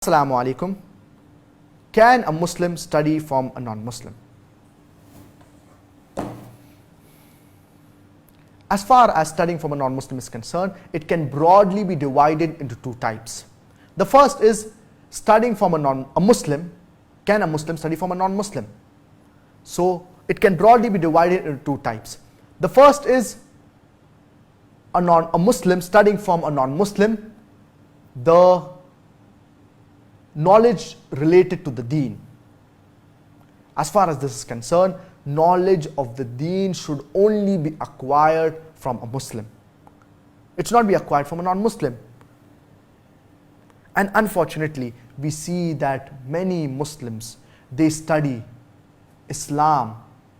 Assalamu alaikum. Can a Muslim study from a non-Muslim? As far as studying from a non-Muslim is concerned, it can broadly be divided into two types. The first is studying from a Muslim. Can a Muslim study from a non-Muslim? So it can broadly be divided into two types. The first is a Muslim studying from a non-Muslim, the knowledge related to the deen. As far as this is concerned, knowledge of the deen should only be acquired from a Muslim. It should not be acquired from a non-Muslim. And unfortunately, we see that many Muslims, they study Islam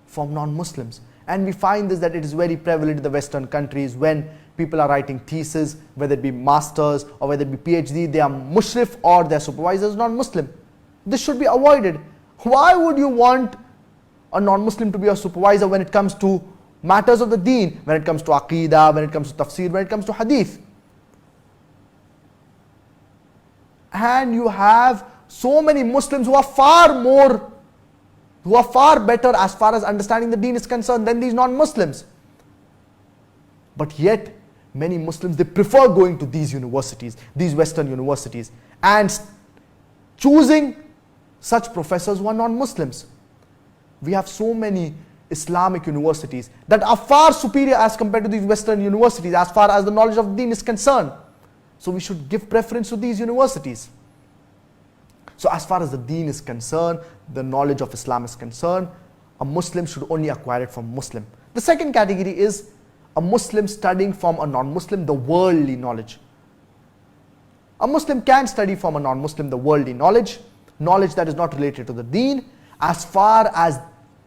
from non-Muslims. And we find this that it is very prevalent in the Western countries when people are writing thesis, whether it be masters or whether it be PhD, they are mushrif or their supervisors non-Muslim. This should be avoided. Why would you want a non-Muslim to be a supervisor when it comes to matters of the deen, when it comes to aqeedah, when it comes to tafsir, when it comes to hadith? And you have so many Muslims who are far better as far as understanding the deen is concerned than these non-Muslims. But yet, many Muslims, they prefer going to these universities, these Western universities, and choosing such professors who are non-Muslims. We have so many Islamic universities that are far superior as compared to these Western universities as far as the knowledge of deen is concerned. So we should give preference to these universities. So as far as the deen is concerned, the knowledge of Islam is concerned, a Muslim should only acquire it from Muslim. The second category is a Muslim studying from a non-Muslim the worldly knowledge. A Muslim can study from a non-Muslim the worldly knowledge that is not related to the deen, as far as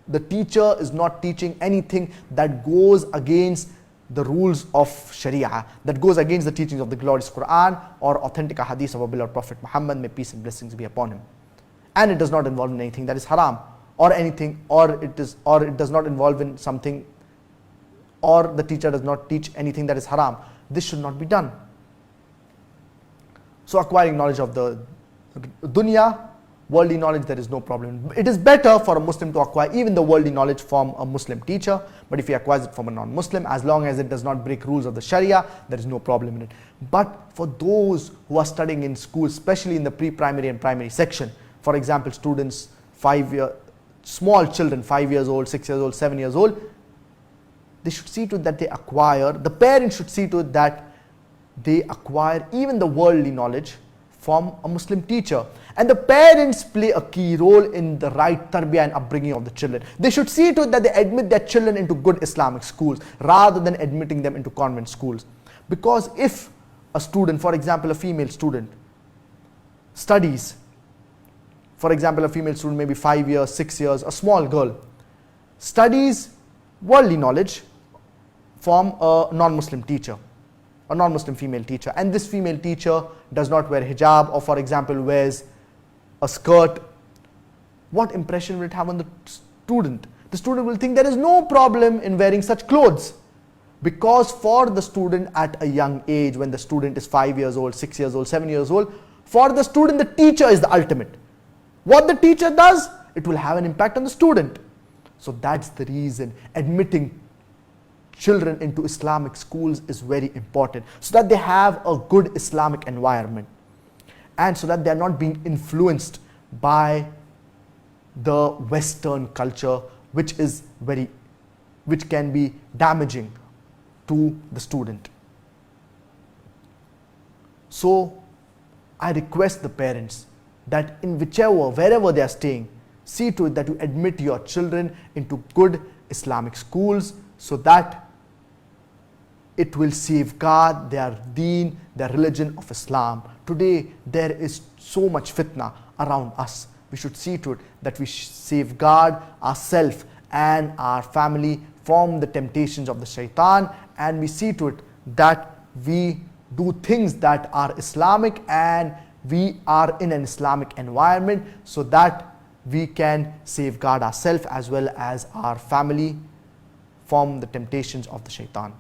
the teacher is not teaching anything that goes against the rules of Sharia, that goes against the teachings of the glorious Quran or authentic hadith of our beloved Prophet Muhammad, may peace and blessings be upon him. And it does not involve in anything that is haram, or it does not involve in something, or the teacher does not teach anything that is haram. This should not be done. So acquiring knowledge of the dunya, worldly knowledge, there is no problem. It is better for a Muslim to acquire even the worldly knowledge from a Muslim teacher, but if he acquires it from a non-Muslim, as long as it does not break rules of the Sharia, there is no problem in it. But for those who are studying in school, especially in the pre-primary and primary section, for example, students, small children, 5 years old, 6 years old, 7 years old, they should see to it that they acquire, the parents should see to it that they acquire even the worldly knowledge from a Muslim teacher. And the parents play a key role in the right tarbiyah and upbringing of the children. They should see to it that they admit their children into good Islamic schools rather than admitting them into convent schools. Because if a student, for example a female student, studies, for example a female student maybe 5 years, 6 years, a small girl, studies worldly knowledge from a non-Muslim teacher, a non-Muslim female teacher, and this female teacher does not wear hijab, or for example wears a skirt, what impression will it have on the student? The student will think there is no problem in wearing such clothes, because for the student at a young age, when the student is 5 years old, 6 years old, 7 years old, for the student the teacher is the ultimate. What the teacher does, it will have an impact on the student. So that's the reason admitting children into Islamic schools is very important, so that they have a good Islamic environment and so that they are not being influenced by the Western culture, which can be damaging to the student. So I request the parents that in wherever they are staying, see to it that you admit your children into good Islamic schools, so that it will safeguard their deen, their religion of Islam. Today there is so much fitna around us. We should see to it that we safeguard ourselves and our family from the temptations of the shaitan, and we see to it that we do things that are Islamic and we are in an Islamic environment, so that we can safeguard ourselves as well as our family from the temptations of the shaitan.